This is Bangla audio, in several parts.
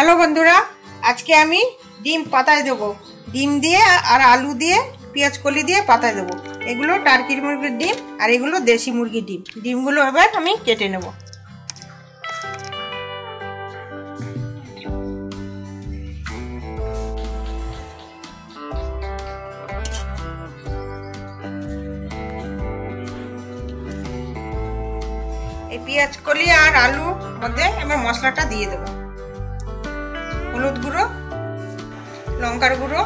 हेलो बंधुरा आज के आमी डिम पाताय देबो। डिम दिए और आलू दिए पेঁয়াজ कली दिए पाताय देबो। एगुलो टार्की मुरगिर डिम और एगुलो देशी मुरगिर डिम। डिमगुलो एबार आमी केटे नेब। पेঁয়াজ कली और आलू मध्य एबार मशलाटा दिए देब। हलुद गुड़ो, लंकार गुड़ो,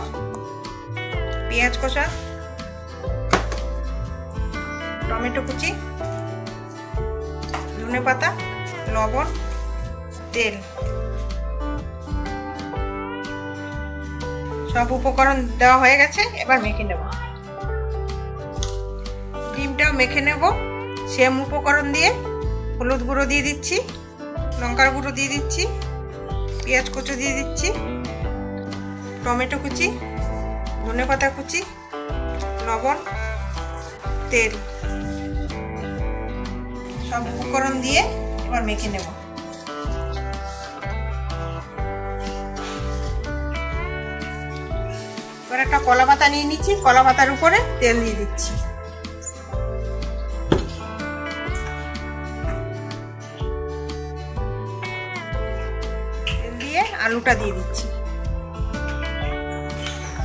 पेঁয়াজ कषा, टमेटो कुचि, धने पाता, लवण, तेल सब उपकरण देওয়া হয়ে গেছে। এবার মেখে নেব। ডিমটাও মেখে নেব। সেম উপকরণ দিয়ে হলুদ গুঁড়ো দিয়ে দিচ্ছি, লঙ্কার গুঁড়ো দিয়ে দিচ্ছি, পেঁয়াজ কুচি দিয়ে দিচ্ছি, টমেটো কুচি, ধনে পাতা কুচি, লবণ, তেল সব উপকরণ দিয়ে এবার মেখে নেব। এবার একটা কলা পাতা নিয়ে নিচ্ছি, কলা পাতার উপরে তেল দিয়ে দিচ্ছি। आलूटा दिए दिচ্ছি।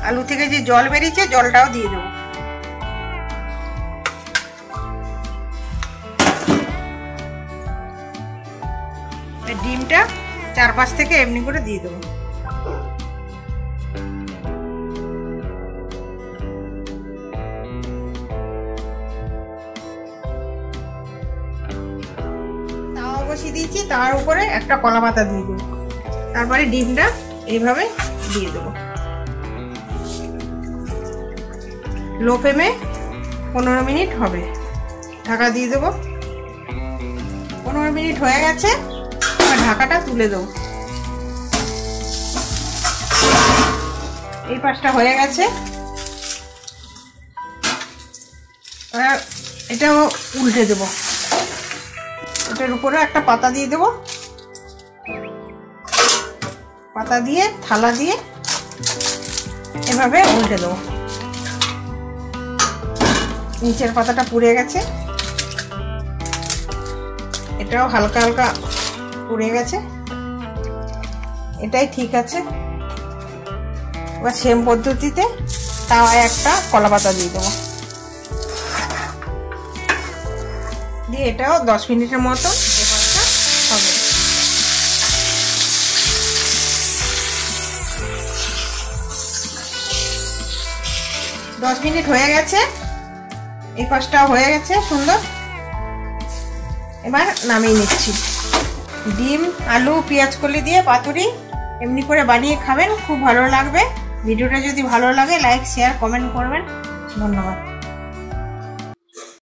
आलू থেকে যে জল বেরিয়েছে জলটাও দিয়ে দেব। এই ডিমটা চারপাশ থেকে এমনি করে দিয়ে দেব। তাওয়া বসিয়ে দিয়েছি, তার উপরে একটা কলা পাতা দিয়ে দেব। তারপরে ডিমটা এইভাবে দিয়ে দেব। লো ফ্লেমে 15 মিনিট হবে। ঢাকা দিয়ে দেব। 15 মিনিট হয়ে গেছে। এবার ঢাকাটা তুলে দেব। এই পাশটা হয়ে গেছে। এবার এটাও উল্টে দেব। এটার উপরে একটা পাতা দিয়ে দেব। পাতা দিয়ে থালা দিয়ে এভাবে উল্টে দেবো। নিচের পাতাটা পুড়ে গেছে, এটাও হালকা হালকা পুড়ে গেছে, এটাই ঠিক আছে। এবার সেম পদ্ধতিতে তাওয়ায় একটা কলা পাতা দিয়ে দেবো। দিয়ে এটাও 10 মিনিটের মতো হবে। 10 মিনিট হয়ে গেছে। এই পাশটা হয়ে গেছে সুন্দর। এবার নামিয়ে নিচ্ছি। ডিম আলু পেঁয়াজ কলি দিয়ে পাতুরি এমনি করে বানিয়ে খাবেন, খুব ভালো লাগবে। ভিডিওটা যদি ভালো লাগে লাইক শেয়ার কমেন্ট করবেন। ধন্যবাদ।